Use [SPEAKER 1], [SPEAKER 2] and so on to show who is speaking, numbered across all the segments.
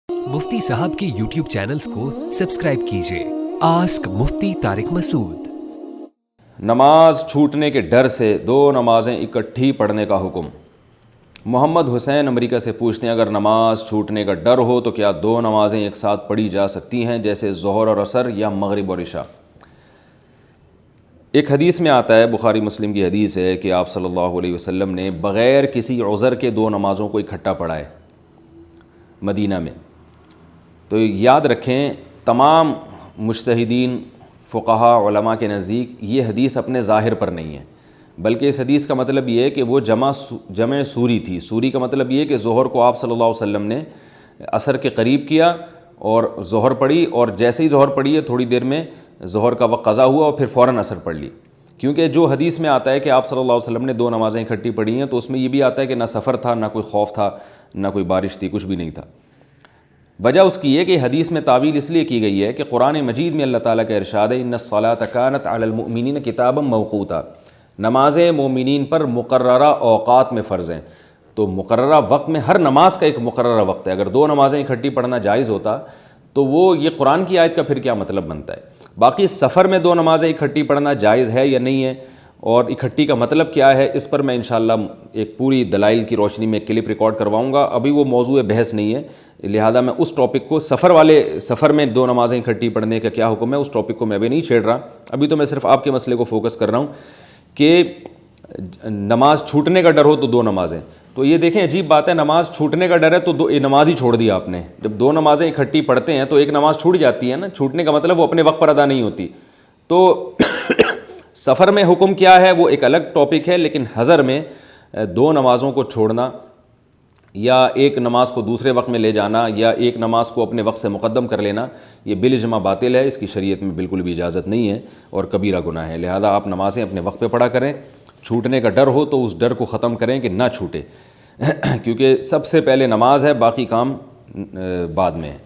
[SPEAKER 1] मुफ्ती साहब के YouTube channels को सब्सक्राइब कीजिए। आस्क मुफ्ती तारिक मसूद।
[SPEAKER 2] नमाज छूटने के डर से दो नमाज़ें इकट्ठी पढ़ने का हुक्म। मोहम्मद हुसैन अमेरिका से पूछते हैं, अगर नमाज छूटने का डर हो तो क्या दो नमाज़ें एक साथ पढ़ी जा सकती हैं, जैसे ज़ोहर और असर या मगरिब और इशा? एक हदीस में आता है, बुखारी मुस्लिम की हदीस है कि आप सल्लल्लाहु अलैहि वसल्लम ने बग़ैर किसी उज़र के दो नमाज़ों को इकट्ठा पढ़ा है मदीना में। तो याद रखें, तमाम मुज्तहिदीन फ़ुक़हा उलमा के नज़दीक ये हदीस अपने ज़ाहिर पर नहीं है, बल्कि इस हदीस का मतलब ये है कि वो जमे सूरी थी। सूरी का मतलब ये है कि ज़ोहर को आप सल्लल्लाहु अलैहि वसल्लम ने असर के करीब किया और ज़ोहर पढ़ी, और जैसे ही ज़ोहर पढ़ी है थोड़ी देर में ज़ोहर का वक्त क़ज़ा हुआ और फिर फ़ौरन असर पढ़ ली। क्योंकि जो हदीस में आता है कि आप सल्लल्लाहु अलैहि वसल्लम ने दो नमाज़ें इकट्ठी पढ़ी हैं, तो उसमें ये भी आता है कि ना सफ़र था, ना कोई खौफ था, ना कोई बारिश थी, कुछ भी नहीं था। वजह उसकी है कि हदीस में तावील इसलिए की गई है कि कुरान मजीद में अल्लाह ताला का इरशाद है, इन्नस्सलात कानत अलल मुअमिनीन किताबम मौक़ूता, नमाज़ें मोमिनीन पर मुक़र्ररा औक़ात में फ़र्ज़ हैं। तो मुक़र्ररा वक्त में हर नमाज का एक मुक़र्ररा वक्त है। अगर दो नमाज़ें इकट्ठी पढ़ना जायज़ होता तो वो ये कुरान की आयत का फिर क्या मतलब बनता है। बाकी सफ़र में दो नमाज़ें इकट्ठी पढ़ना जायज़ है या नहीं है, और इकट्ठी का मतलब क्या है, इस पर मैं इंशाअल्लाह एक पूरी दलाइल की रोशनी में क्लिप रिकॉर्ड करवाऊँगा। अभी वो मौजूद बहस नहीं है, लिहाजा मैं उस टॉपिक को सफ़र में दो नमाज़ें इकट्ठी पढ़ने का क्या हुक्म है, उस टॉपिक को मैं अभी नहीं छेड़ रहा। अभी तो मैं सिर्फ आपके मसले को फोकस कर रहा हूँ कि नमाज छूटने का डर हो तो दो नमाज़ें। तो ये देखें, अजीब बात है, नमाज छूटने का डर है तो दो नमाज ही छोड़ दी आपने। जब दो नमाज़ें इकट्ठी पढ़ते हैं तो एक नमाज छूट जाती है ना। छूटने का मतलब वो अपने वक्त पर अदा नहीं होती। तो सफ़र में हुक्म क्या है वो एक अलग टॉपिक है, लेकिन हज़र में दो नमाज़ों को छोड़ना या एक नमाज़ को दूसरे वक्त में ले जाना या एक नमाज़ को अपने वक्त से मुक़द्दम कर लेना, ये बिल-इज्मा बातिल है। इसकी शरीयत में बिल्कुल भी इजाज़त नहीं है और कबीरा गुनाह है। लिहाजा आप नमाज़ें अपने वक्त पे पढ़ा करें। छूटने का डर हो तो उस डर को ख़त्म करें कि ना छूटे क्योंकि सबसे पहले नमाज है, बाकी काम बाद में है।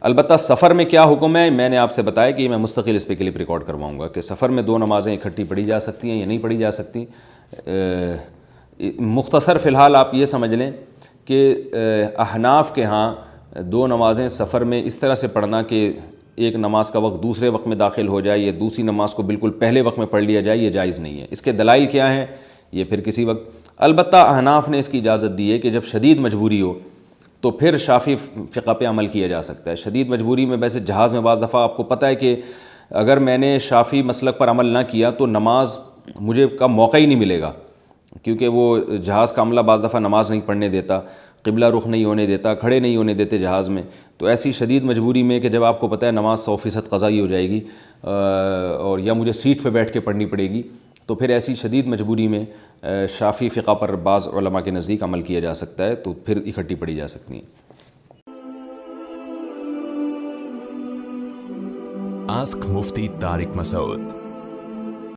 [SPEAKER 2] अलबत्ता सफ़र में क्या हुक्म है, मैंने आपसे बताया कि मैं मुस्तकिल इस पर क्लिप रिकॉर्ड करवाऊँगा कि सफ़र में दो नमाज़ें इकट्ठी पढ़ी जा सकती हैं या नहीं पढ़ी जा सकती। मुख्तसर फ़िलहाल आप ये समझ लें कि अहनाफ के यहाँ दो नमाज़ें सफ़र में इस तरह से पढ़ना कि एक नमाज का वक्त दूसरे वक्त में दाखिल हो जाए या दूसरी नमाज को बिल्कुल पहले वक्त में पढ़ लिया जाए, ये जायज़ नहीं है। इसके दलाइल क्या हैं ये फिर किसी वक्त। अलबत्ता अहनाफ ने इसकी इजाज़त दी है कि जब शदीद मजबूरी हो तो फिर शाफ़ी फ़िक़ा पे अमल किया जा सकता है। शदीद मजबूरी में वैसे जहाज़ में बाज़ दफ़ा आपको पता है कि अगर मैंने शाफ़ी मसलक पर अमल ना किया तो नमाज मुझे का मौका ही नहीं मिलेगा, क्योंकि वो जहाज़ का अमला बाज़ दफ़ा नमाज नहीं पढ़ने देता, क़िबला रुख नहीं होने देता, खड़े नहीं होने देते जहाज़ में। तो ऐसी शदीद मजबूरी में कि जब आपको पता है नमाज 100% क़ज़ाई हो जाएगी और या मुझे सीट पे बैठ के पढ़नी पड़ेगी, तो फिर ऐसी शदीद मजबूरी में शाफ़ी फ़िक़ा पर बाज़ उलमा के नज़दीक अमल किया जा सकता है, तो फिर इकट्ठी पढ़ी जा सकती हैं।
[SPEAKER 3] आस्क मुफ्ती तारिक मसूद।